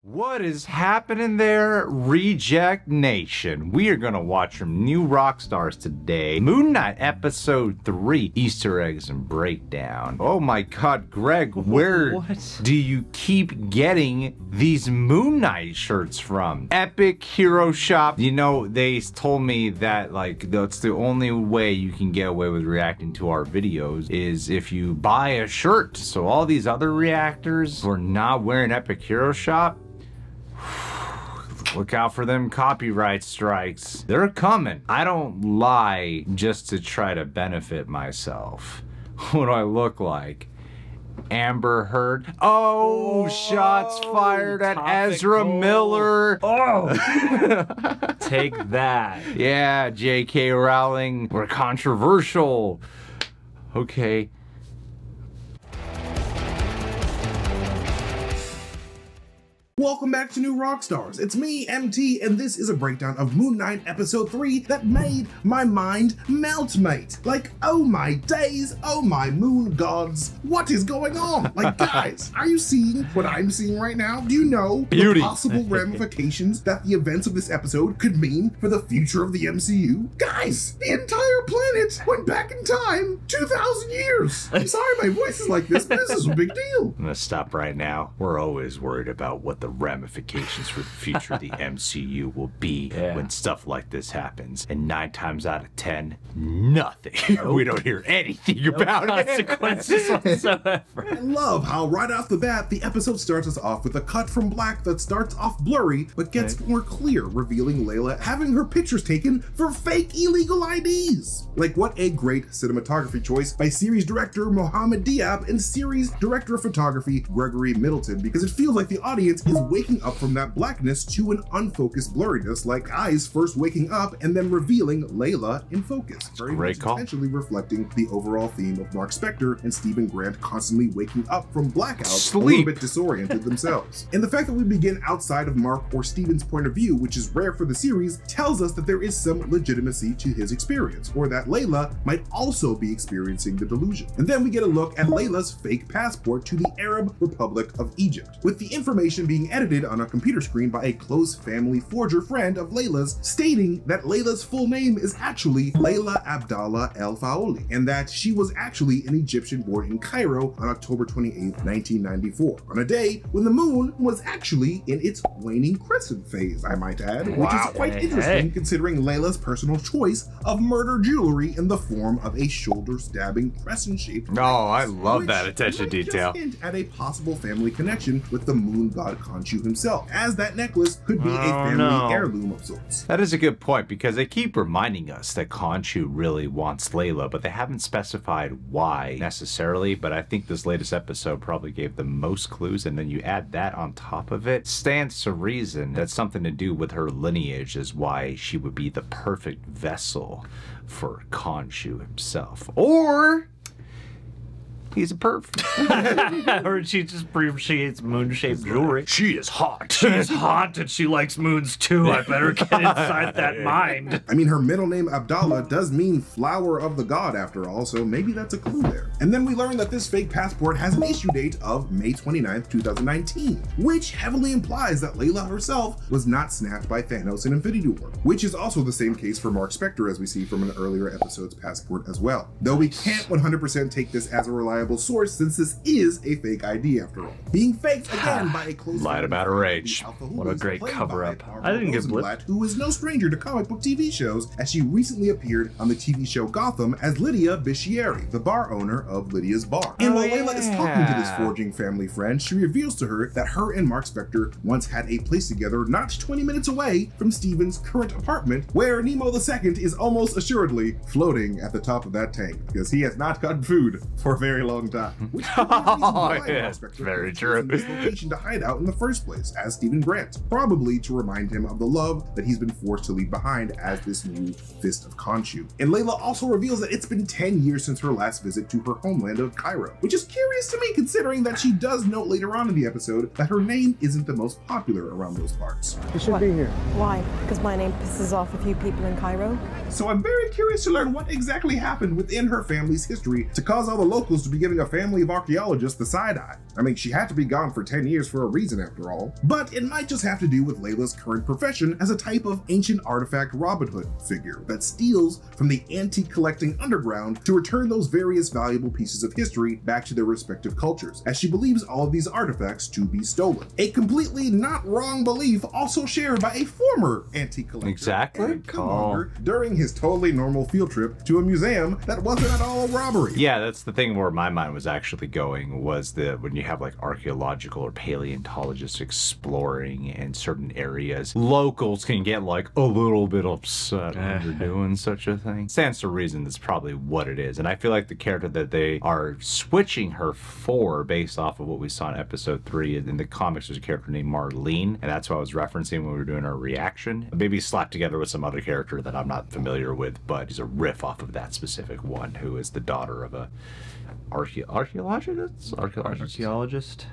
What is happening there, Reject Nation? We are gonna watch some new Rockstars today. Moon Knight Episode 3, Easter Eggs and Breakdown. Oh my god, Greg, where do you keep getting these Moon Knight shirts from? Epic Hero Shop. You know, they told me that, like, that's the only way you can get away with reacting to our videos is if you buy a shirt. So all these other reactors who are not wearing Epic Hero Shop, look out for them copyright strikes. They're coming. I don't lie just to try to benefit myself. What do I look like? Amber Heard. Oh, shots fired at Ezra Miller. Oh, take that. Yeah, J.K. Rowling. We're controversial. Okay. Welcome back to New Rockstars. It's me, MT, and this is a breakdown of Moon Knight Episode 3 that made my mind melt, mate. Like, oh my days, oh my moon gods, what is going on? Like, guys, are you seeing what I'm seeing right now? Do you know the possible ramifications that the events of this episode could mean for the future of the MCU? Guys, the entire planet went back in time 2,000 years. I'm sorry my voice is like this, but this is a big deal. I'm gonna stop right now. We're always worried about what the ramifications for the future of the MCU will be when stuff like this happens, and 9 times out of 10, nothing. We don't hear anything about consequences whatsoever. I love how right off the bat the episode starts us off with a cut from black that starts off blurry but gets more clear, revealing Layla having her pictures taken for fake illegal IDs. Like, what a great cinematography choice by series director Mohamed Diab and series director of photography Gregory Middleton, because it feels like the audience is waking up from that blackness to an unfocused blurriness, like eyes first waking up and then revealing Layla in focus. Very much intentionally reflecting the overall theme of Mark Spector and Stephen Grant constantly waking up from blackouts, a little bit disoriented themselves. And the fact that we begin outside of Mark or Stephen's point of view, which is rare for the series, tells us that there is some legitimacy to his experience, or that Layla might also be experiencing the delusion. And then we get a look at Layla's fake passport to the Arab Republic of Egypt, with the information being edited on a computer screen by a close family forger friend of Layla's, stating that Layla's full name is actually Layla Abdallah El Faoli, and that she was actually an Egyptian born in Cairo on October 28, 1994, on a day when the moon was actually in its waning crescent phase, I might add, which is quite interesting considering Layla's personal choice of murder jewelry in the form of a shoulder-stabbing crescent-shaped necklace. Oh, I love that attention to detail. Hint at a possible family connection with the moon god Khonshu himself, as that necklace could be a family heirloom of sorts. That is a good point, because they keep reminding us that Khonshu really wants Layla, but they haven't specified why necessarily. But I think this latest episode probably gave the most clues, and then you add that on top of it, stands to reason that's something to do with her lineage, is why she would be the perfect vessel for Khonshu himself. Or he's a perv. Or she just appreciates moon-shaped jewelry. She is hot. She's hot and she likes moons too. I better get inside that mind. I mean, her middle name Abdallah does mean flower of the god after all, so maybe that's a clue there. And then we learn that this fake passport has an issue date of May 29th, 2019, which heavily implies that Layla herself was not snapped by Thanos in Infinity War, which is also the same case for Mark Spector, as we see from an earlier episode's passport as well. Though we can't 100% take this as a reliable source, since this is a fake ID after all. Being faked again by a close lied about her age. What a great cover-up. I didn't get blipped. Who is no stranger to comic book TV shows, as she recently appeared on the TV show Gotham as Lydia Biscieri, the bar owner of Lydia's Bar. And while Layla is talking to this forging family friend, she reveals to her that her and Mark Spector once had a place together not 20 minutes away from Stephen's current apartment, where Nemo II is almost assuredly floating at the top of that tank, because he has not gotten food for a very long time. Which very true. This location to hide out in the first place as Stephen Grant, probably to remind him of the love that he's been forced to leave behind as this new Fist of Khonshu. And Layla also reveals that it's been 10 years since her last visit to her homeland of Cairo, which is curious to me considering that she does note later on in the episode that her name isn't the most popular around those parts. You should be here. Why? Because my name pisses off a few people in Cairo? So I'm very curious to learn what exactly happened within her family's history to cause all the locals to be giving a family of archaeologists the side-eye. I mean, she had to be gone for 10 years for a reason after all. But it might just have to do with Layla's current profession as a type of ancient artifact Robin Hood figure that steals from the antique collecting underground to return those various valuable pieces of history back to their respective cultures, as she believes all of these artifacts to be stolen. A completely not wrong belief also shared by a former antique collector, Exactly. Eric Killmonger, during his totally normal field trip to a museum that wasn't at all a robbery. Yeah, that's the thing where my mind was actually going, was that when you have like archaeological or paleontologists exploring in certain areas, locals can get like a little bit upset when you're doing such a thing. Stands to reason that's probably what it is. And I feel like the character that they are switching her for, based off of what we saw in episode 3, in the comics, there's a character named Marlene, and that's what I was referencing when we were doing our reaction. Maybe slapped together with some other character that I'm not familiar with, but he's a riff off of that specific one, who is the daughter of a archaeologist? Archaeologist.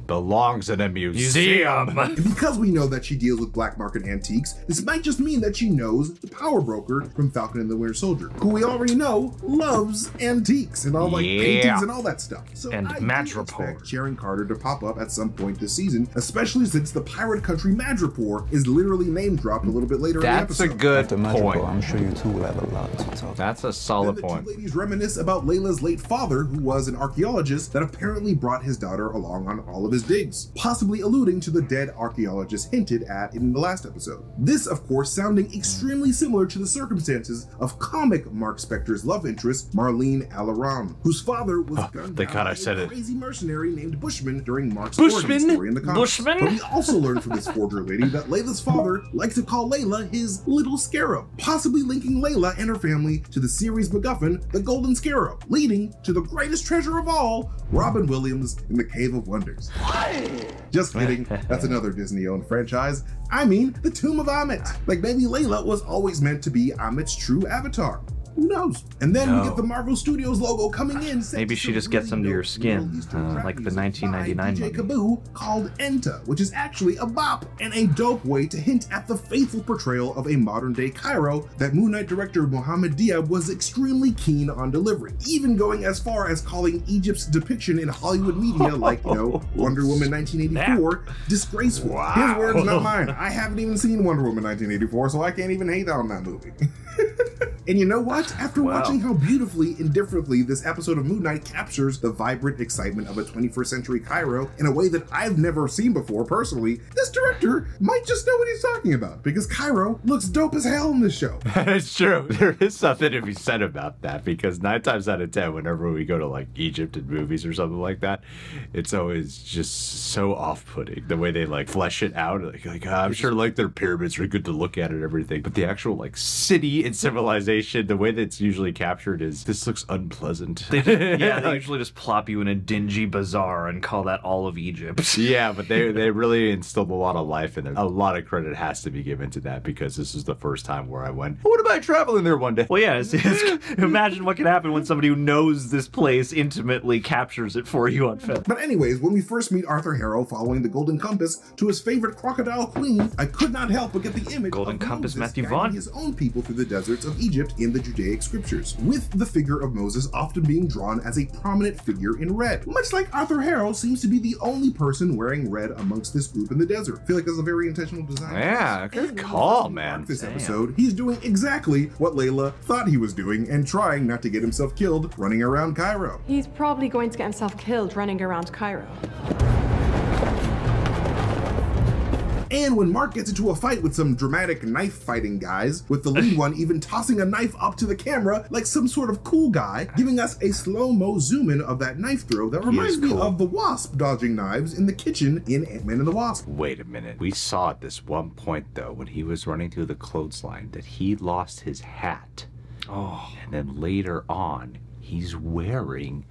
Belongs in a museum. And because we know that she deals with black market antiques, this might just mean that she knows the power broker from Falcon and the Winter Soldier, who we already know loves antiques and all like paintings and all that stuff. So And I do Madripoor. expect Sharon Carter to pop up at some point this season, especially since the pirate country Madripoor is literally name dropped a little bit later That's in a the episode. good After Magical, point. I'm sure you two will have a lot to talk. That's a Then solid the point. two ladies reminisce about Layla's late father, who was an archaeologist that apparently brought his daughter along on all of his digs, possibly alluding to the dead archaeologist hinted at in the last episode. This, of course, sounding extremely similar to the circumstances of comic Mark Spector's love interest, Marlene Alaram, whose father was gunned thank down God I by said a it. crazy mercenary named Bushman during Mark's origin story in the comics. But we also learned from this forger lady that Layla's father liked to call Layla his little scarab, possibly linking Layla and her family to the series MacGuffin, the Golden Scarab, leading to the greatest treasure of all, Robin Williams in the Cave of Wonders. Just kidding, that's another Disney-owned franchise. I mean, the Tomb of Amit. Like maybe Layla was always meant to be Amit's true avatar. Who knows? And then we get the Marvel Studios logo coming in. Maybe she just gets under your skin, like the 1999 DJ movie. Kaboo, called Enta, which is actually a bop and a dope way to hint at the faithful portrayal of a modern-day Cairo that Moon Knight director Mohamed Diab was extremely keen on delivering, even going as far as calling Egypt's depiction in Hollywood media, like, you know, Wonder Woman 1984, disgraceful. His words, not mine. I haven't even seen Wonder Woman 1984, so I can't even hate on that movie. And you know what? After watching how beautifully and differently this episode of Moon Knight captures the vibrant excitement of a 21st century Cairo in a way that I've never seen before personally, this director might just know what he's talking about, because Cairo looks dope as hell in this show. It's true. There is something to be said about that, because 9 times out of 10, whenever we go to like Egypt in movies or something like that, it's always just so off-putting the way they like flesh it out. Like I'm sure like their pyramids are good to look at and everything, but the actual like city and civilization, the way that it's usually captured is, this looks unpleasant. Yeah, they usually just plop you in a dingy bazaar and call that all of Egypt. Yeah, but they really instilled a lot of life in there. A lot of credit has to be given to that, because this is the first time where I went, what about traveling there one day? Well, yeah, imagine what can happen when somebody who knows this place intimately captures it for you on film. But anyways, when we first meet Arthur Harrow following the Golden Compass to his favorite crocodile queen, I could not help but get the image Golden of Compass, Moses Matthew guiding Vaughn. his own people through the deserts of Egypt in the Judaic scriptures, with the figure of Moses often being drawn as a prominent figure in red. Much like Arthur Harrow seems to be the only person wearing red amongst this group in the desert. I feel like that's a very intentional design. Yeah, good And when call, we see man. Mark This Damn. episode, he's doing exactly what Layla thought he was doing and trying not to get himself killed running around Cairo. He's probably going to get himself killed running around Cairo. And when Mark gets into a fight with some dramatic knife fighting guys, with the lead one even tossing a knife up to the camera like some sort of cool guy, giving us a slow-mo zoom in of that knife throw that reminds me of the Wasp dodging knives in the kitchen in Ant-Man and the Wasp. Wait a minute. We saw at this one point, though, when he was running through the clothesline, that he lost his hat. Oh. And then later on, he's wearing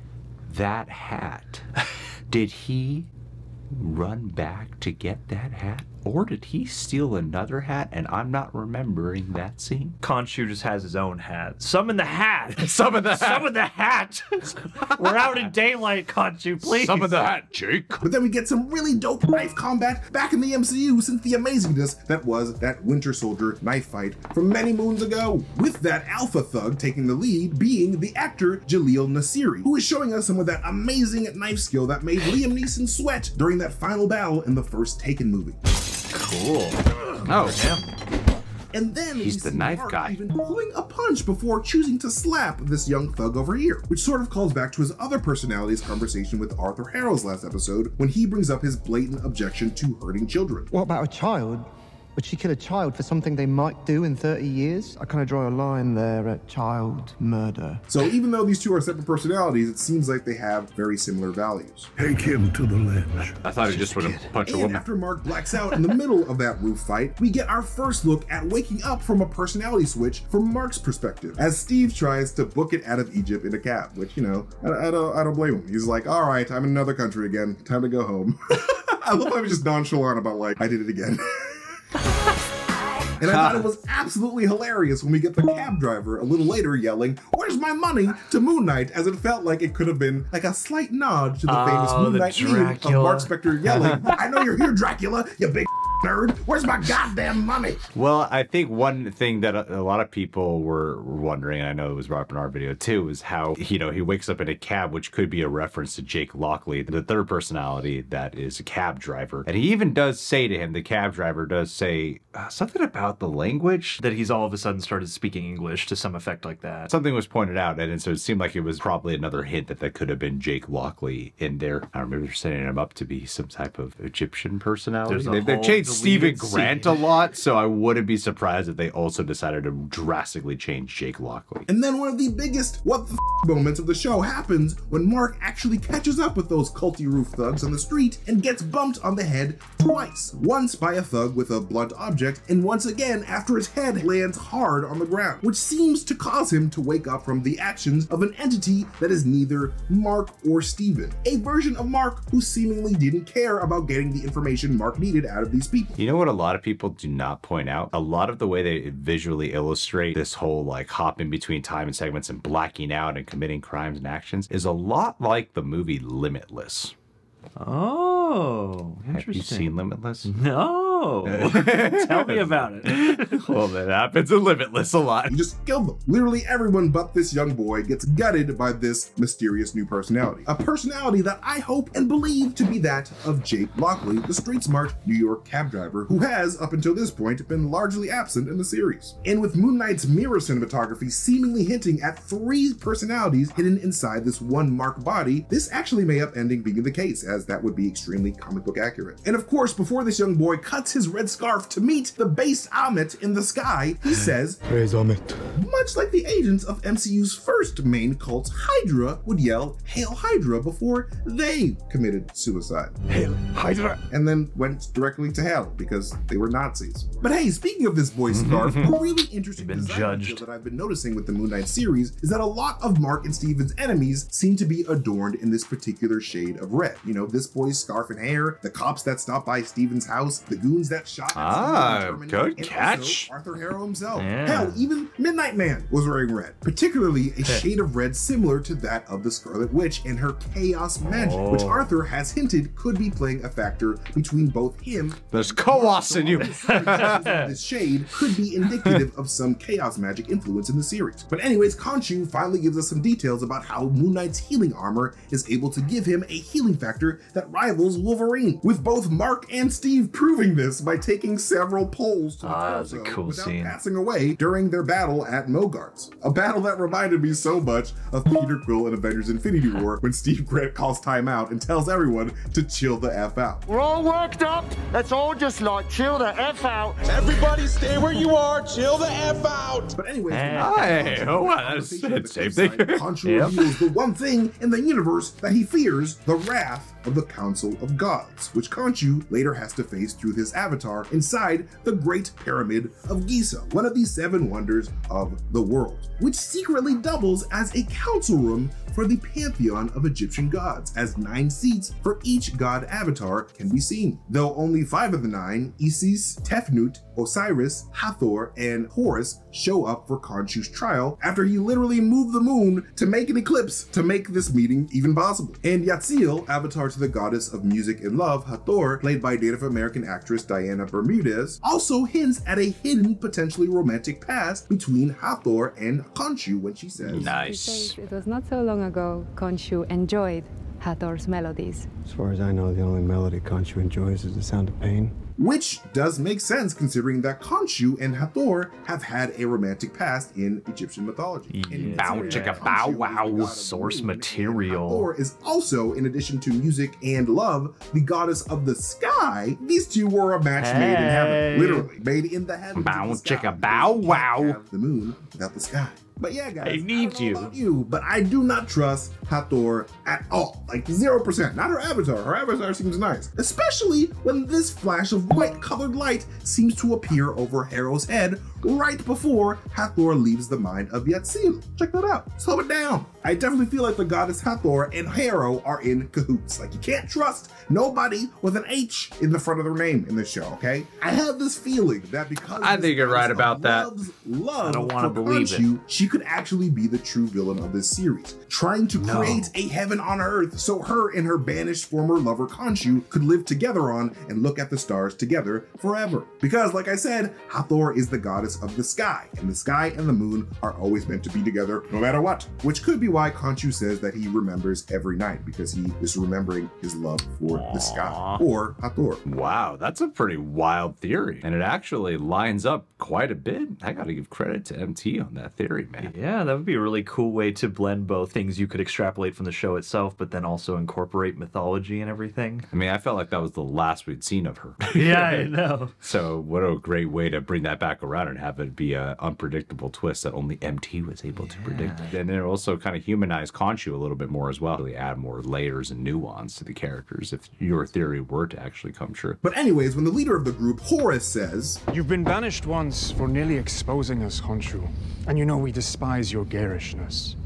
that hat. Did he run back to get that hat? Or did he steal another hat and I'm not remembering that scene? Khonshu just has his own hat. Summon the hat! Summon the hat! Summon the hat! We're out in daylight, Khonshu, please! Summon the hat, Jake! But then we get some really dope knife combat back in the MCU since the amazingness that was that Winter Soldier knife fight from many moons ago, with that alpha thug taking the lead being the actor Jaleel Nasiri, who is showing us some of that amazing knife skill that made Liam Neeson sweat during that final battle in the first Taken movie. Cool. Oh, damn. And then He's we the see knife Mark guy. even pulling a punch before choosing to slap this young thug over here, which sort of calls back to his other personality's conversation with Arthur Harrow's last episode when he brings up his blatant objection to hurting children. What about a child? Would she kill a child for something they might do in 30 years? I kind of draw a line there at child murder. So even though these two are separate personalities, it seems like they have very similar values. Take him to the ledge. I thought he just would punch a And woman. after Mark blacks out in the middle of that roof fight, we get our first look at waking up from a personality switch from Mark's perspective, as Steve tries to book it out of Egypt in a cab, which, you know, I don't blame him. He's like, all right, I'm in another country again. Time to go home. I love how he's just nonchalant about, like, I did it again. And I thought it was absolutely hilarious when we get the cab driver a little later yelling, "Where's my money?" to Moon Knight, as it felt like it could have been like a slight nod to the famous Moon the Knight meme of Dracula. Mark Spector yelling, "I know you're here, Dracula, you big nerd. Where's my goddamn money?" Well, I think one thing that a lot of people were wondering, and I know it was brought up in our video too, is how, you know, he wakes up in a cab, which could be a reference to Jake Lockley, the third personality that is a cab driver. And he even does say to him, the cab driver does say something about the language. That he's all of a sudden started speaking English to some effect like that. Something was pointed out, and so it seemed like it was probably another hint that that could have been Jake Lockley in there. I don't know, maybe they're setting him up to be some type of Egyptian personality. There's a They've whole changed Stephen deleted Grant scene. a lot, so I wouldn't be surprised if they also decided to drastically change Jake Lockley. And then one of the biggest what the moments of the show happens when Mark actually catches up with those culty roof thugs on the street and gets bumped on the head twice. Once by a thug with a blunt object, and once again after his head lands hard on the ground, which seems to cause him to wake up from the actions of an entity that is neither Mark or Steven. A version of Mark who seemingly didn't care about getting the information Mark needed out of these people. You know what a lot of people do not point out? A lot of the way they visually illustrate this whole like hopping between time and segments and blacking out and committing crimes and actions is a lot like the movie Limitless. Oh, Have interesting. you seen Limitless? No. Tell me about it. Well, that happens in Limitless a lot. You just killed them. Literally everyone but this young boy gets gutted by this mysterious new personality. A personality that I hope and believe to be that of Jake Lockley, the street-smart New York cab driver who has, up until this point, been largely absent in the series. And with Moon Knight's mirror cinematography seemingly hinting at 3 personalities hidden inside this one Mark body, this actually may up ending being the case, as that would be extremely comic book accurate. And of course, before this young boy cuts his red scarf to meet the base Amit in the sky, he says, Praise Amit. much like the agents of MCU's first main cult, Hydra, would yell, "Hail Hydra," before they committed suicide. Hail Hydra. And then went directly to hell because they were Nazis. But hey, speaking of this boy's scarf, a really interesting Been design judged. detail that I've been noticing with the Moon Knight series is that a lot of Mark and Steven's enemies seem to be adorned in this particular shade of red. You know, this boy's scarf and hair, the cops that stopped by Steven's house, the goons that shot at Ah, Steven in Terminator, good and catch. also Arthur Harrow himself. Yeah. Hell, even Midnight Man was wearing red, particularly a shade of red similar to that of the Scarlet Witch and her chaos magic, which Arthur has hinted could be playing a factor between both him. There's chaos in you. This shade could be indicative of some chaos magic influence in the series. But anyways, Khonshu finally gives us some details about how Moon Knight's healing armor is able to give him a healing factor that rivals Wolverine, with both Mark and Steve proving this by taking several pulls to the that was a torso cool without scene. passing away during their battle at Mogarts. A battle that reminded me so much of Peter Quill in Avengers Infinity War when Steve Grant calls timeout and tells everyone to chill the F out. We're all worked up. Let's all just like chill the F out. Everybody stay where you are. Chill the F out. But anyways, Hey, oh, wow, that's the same thing. Khonshu Yep. reveals the one thing in the universe that he fears, the wrath of the Council of Gods, which Khonshu later has to face through his goddess avatar inside the Great Pyramid of Giza, one of the 7 wonders of the world, which secretly doubles as a council room for the pantheon of Egyptian gods, as 9 seats for each god avatar can be seen. Though only 5 of the 9, Isis, Tefnut, Osiris, Hathor, and Horus show up for Khonshu's trial after he literally moved the moon to make an eclipse to make this meeting even possible. And Yatzil, avatar to the goddess of music and love, Hathor, played by Native American actress Diana Bermudez, also hints at a hidden, potentially romantic past between Hathor and Khonshu when she says, Nice. It was not so long ago Khonshu enjoyed Hathor's melodies. As far as I know, the only melody Khonshu enjoys is the sound of pain. which does make sense considering that Khonshu and Hathor have had a romantic past in Egyptian mythology. Yeah. Bow chicka bow wow. Source material. Hathor is also, in addition to music and love, the goddess of the sky. These two were a match made in heaven, literally made in the heavens. Bow of the sky, chicka bow because you wow. can't have the moon without the sky. But yeah, guys, I need don't know you. about you, but I do not trust Hathor at all. Like 0%. Not her avatar. Her avatar seems nice. Especially when this flash of white colored light seems to appear over Harrow's head right before Hathor leaves the mind of Yatzil. Check that out. Slow it down. I definitely feel like the goddess Hathor and Harrow are in cahoots. Like, you can't trust nobody with an H in the front of their name in this show, okay? I have this feeling that because I think you're right about that. Love I don't wanna for believe Khonshu, she could actually be the true villain of this series, trying to create a heaven on earth so her and her banished former lover Khonshu could live together on and look at the stars together forever. Because, like I said, Hathor is the goddess of the sky, and the sky and the moon are always meant to be together no matter what, which could be why Khonshu says that he remembers every night, because he is remembering his love for the sky, or Hathor. Wow, that's a pretty wild theory. And it actually lines up quite a bit. I gotta give credit to MT on that theory, man. Yeah, that would be a really cool way to blend both things you could extrapolate from the show itself, but then also incorporate mythology and everything. I mean, I felt like that was the last we'd seen of her. Yeah, I know. So what a great way to bring that back around and have it be an unpredictable twist that only MT was able to predict. And it also kind of humanized Khonshu a little bit more as well. Really add more layers and nuance to the characters if your theory were to actually come true. But anyways, when the leader of the group, Horus, says, "You've been banished once for nearly exposing us, Khonshu. And you know we despise your garishness,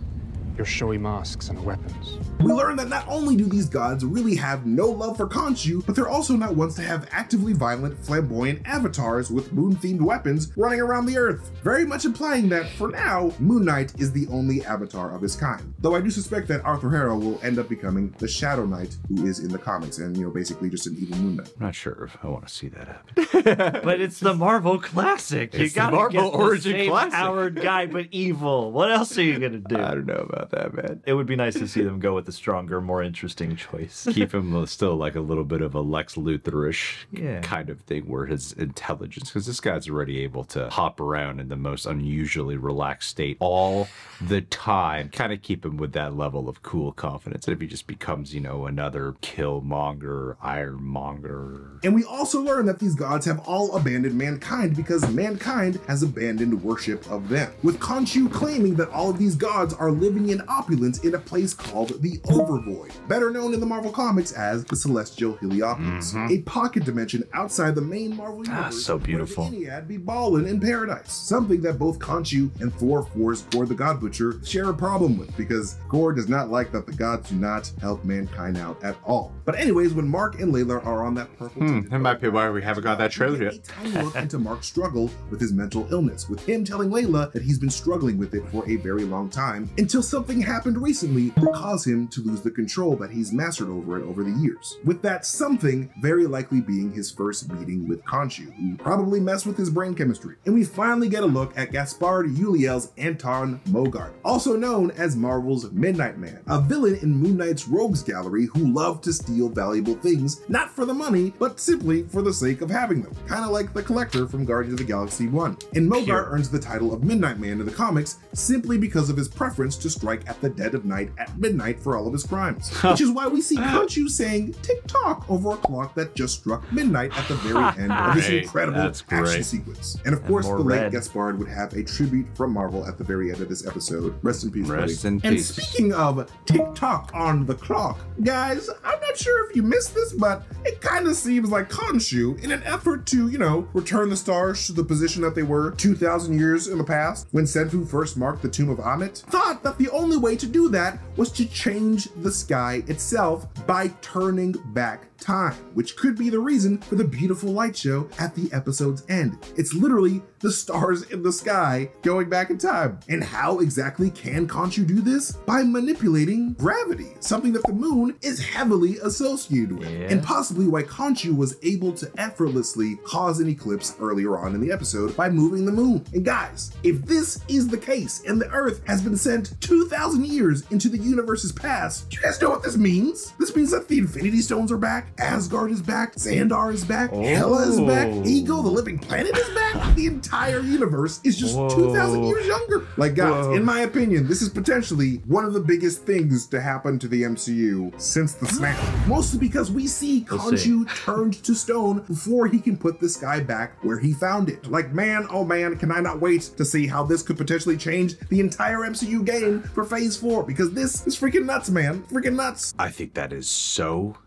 your showy masks and weapons." we learn that not only do these gods really have no love for Khonshu, but they're also not ones to have actively violent, flamboyant avatars with moon-themed weapons running around the earth, very much implying that, for now, Moon Knight is the only avatar of his kind. Though I do suspect that Arthur Harrow will end up becoming the Shadow Knight who is in the comics, and, you know, basically just an evil Moon Knight. I'm not sure if I want to see that happen. But it's the Marvel classic. It's you gotta the Marvel get origin the same classic. Howard guy, but evil. What else are you gonna do? I don't know about that, man. It would be nice to see them go with a stronger, more interesting choice. Keep him still like a little bit of a Lex Luthor-ish Yeah. kind of thing, where his intelligence, because this guy's already able to hop around in the most unusually relaxed state all the time, kind of keep him with that level of cool confidence. And if he just becomes, you know, another Killmonger, Ironmonger. And we also learn that these gods have all abandoned mankind because mankind has abandoned worship of them, with Khonshu claiming that all of these gods are living in opulence in a place called the Overvoid, better known in the Marvel Comics as the Celestial Heliopolis, a pocket dimension outside the main Marvel universe. So beautiful. Where the Ennead be ballin' in paradise, something that both Khonshu and Thor 4's Gorr the God Butcher share a problem with, because Gorr does not like that the gods do not help mankind out at all. But anyways, when Mark and Layla are on that purple That might be why we haven't got that trailer yet. a tiny look into Mark's struggle with his mental illness, with him telling Layla that he's been struggling with it for a very long time, until something happened recently that caused him to lose the control that he's mastered over it over the years. With that something very likely being his first meeting with Khonshu, who probably messed with his brain chemistry. And we finally get a look at Gaspard Ulliel's Anton Mogart, also known as Marvel's Midnight Man, a villain in Moon Knight's Rogues Gallery who loved to steal valuable things, not for the money, but simply for the sake of having them, kind of like the Collector from Guardians of the Galaxy 1. And Mogart earns the title of Midnight Man in the comics simply because of his preference to strike at the dead of night at midnight for all of his crimes, which is why we see Khonshu saying tick-tock over a clock that just struck midnight at the very end of this incredible action sequence. And of course, the late Gaspard would have a tribute from Marvel at the very end of this episode. Rest in peace, Rest buddy. in And peace. speaking of tick-tock on the clock, guys, I'm not quite sure if you missed this, but it kind of seems like Khonshu, in an effort to, you know, return the stars to the position that they were 2,000 years in the past, when Senfu first marked the tomb of Amit, thought that the only way to do that was to change the sky itself by turning back time, which could be the reason for the beautiful light show at the episode's end. It's literally the stars in the sky going back in time. And how exactly can Khonshu do this? By manipulating gravity, something that the moon is heavily associated with, and possibly why Khonshu was able to effortlessly cause an eclipse earlier on in the episode by moving the moon. And guys, if this is the case and the Earth has been sent 2,000 years into the universe's past, do you guys know what this means? This means that the Infinity Stones are back, Asgard is back, Xandar is back, Hela is back, Ego, the living planet is back. The entire universe is just 2,000 years younger. Like guys, in my opinion, this is potentially one of the biggest things to happen to the MCU since the snap. Mostly because we see Khonshu turned to stone before he can put this guy back where he found it. Like man, oh man, can I not wait to see how this could potentially change the entire MCU game for Phase 4, because this is freaking nuts, man. Freaking nuts. I think that is so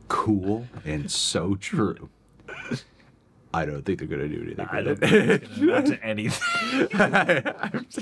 cool and so true. I don't think they're gonna do anything. I don't think it's gonna amount to anything.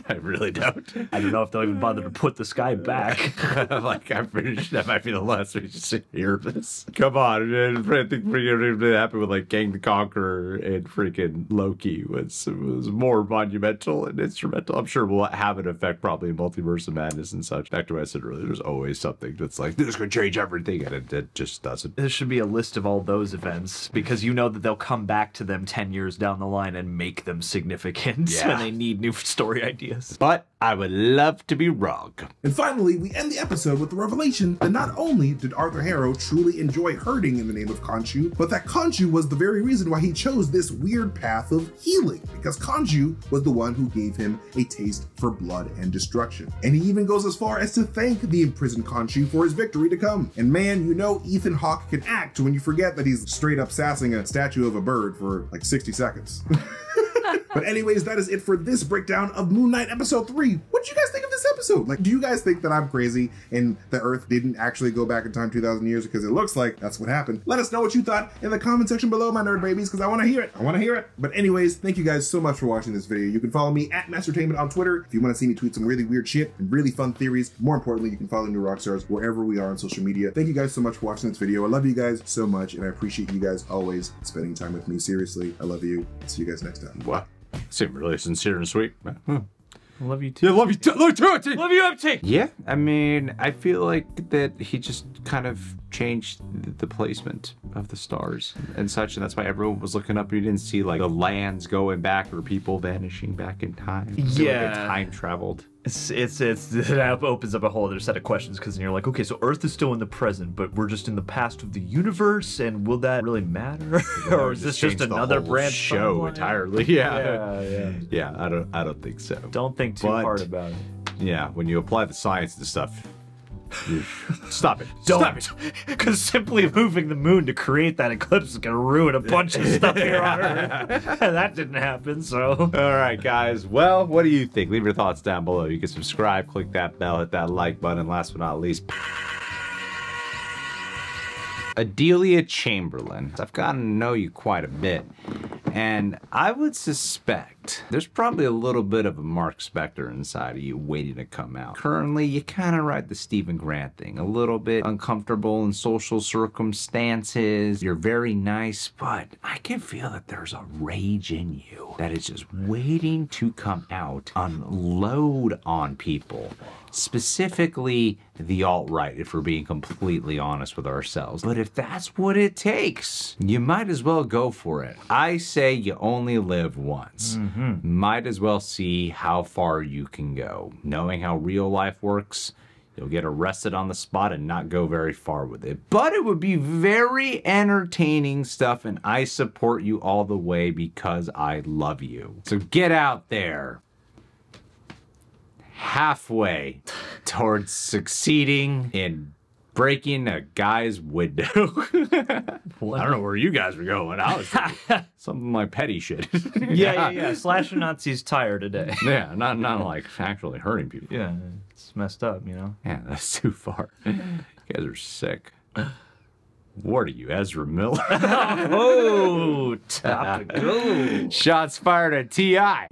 I really don't. I don't know if they'll even bother to put the sky back. Like, I'm pretty sure that might be the last we should hear of this. Come on, man. I think freaking happened with like Kang the Conqueror and freaking Loki was more monumental and instrumental. I'm sure we'll have an effect probably in Multiverse of Madness and such. Back to what I said earlier, there's always something that's like, this could change everything, and it just doesn't. There should be a list of all those events, because you know that they'll come back to them 10 years down the line and make them significant when they need new story ideas. But I would love to be wrong. And finally, we end the episode with the revelation that not only did Arthur Harrow truly enjoy hurting in the name of Khonshu, but that Khonshu was the very reason why he chose this weird path of healing, because Khonshu was the one who gave him a taste for blood and destruction. And he even goes as far as to thank the imprisoned Khonshu for his victory to come. And man, you know Ethan Hawke can act when you forget that he's straight up sassing a statue of a bird for like 60 seconds. But anyways, that is it for this breakdown of Moon Knight episode 3. What do you guys think of this episode? Like, do you guys think that I'm crazy and the Earth didn't actually go back in time 2,000 years? Because it looks like that's what happened. Let us know what you thought in the comment section below, my nerd babies, because I want to hear it. I want to hear it. But anyways, thank you guys so much for watching this video. You can follow me at Mastertainment on Twitter if you want to see me tweet some really weird shit and really fun theories. More importantly, you can follow New Rockstars wherever we are on social media. Thank you guys so much for watching this video. I love you guys so much, and I appreciate you guys always spending time with me. Seriously, I love you. See you guys next time. What? Seem really sincere and sweet. I love you too. Yeah, love you too. Love you, MT. Yeah, I mean, I feel like that he just kind of changed the placement of the stars and such, and that's why everyone was looking up. You didn't see like the lands going back or people vanishing back in time. Yeah, like time traveled. That opens up a whole other set of questions, because then you're like, okay, so Earth is still in the present, but we're just in the past of the universe, and will that really matter? Or is this just another branch show entirely? Yeah. I don't think so. Don't think too hard about it. Yeah, when you apply the science to stuff, stop it. Stop it. Because simply moving the moon to create that eclipse is going to ruin a bunch of stuff here on Earth. And that didn't happen, so. All right, guys. Well, what do you think? Leave your thoughts down below. You can subscribe, click that bell, hit that like button. Last but not least, Adelia Chamberlain. I've gotten to know you quite a bit, and I would suspect there's probably a little bit of a Mark Spector inside of you waiting to come out. Currently, you kind of ride the Stephen Grant thing, a little bit uncomfortable in social circumstances. You're very nice, but I can feel that there's a rage in you that is just waiting to come out, unload on people. Specifically the alt-right, if we're being completely honest with ourselves. But if that's what it takes, you might as well go for it. I say you only live once. Might as well see how far you can go. Knowing how real life works, you'll get arrested on the spot and not go very far with it. But it would be very entertaining stuff, and I support you all the way because I love you. So get out there. Halfway towards succeeding in breaking a guy's window. I don't know where you guys were going. I was thinking something like petty shit. Yeah. Slash a Nazi's tire today. Yeah, not like actually hurting people. Yeah, it's messed up, you know? Yeah, that's too far. You guys are sick. What are you, Ezra Miller? Oh, topical. Shots fired at T.I.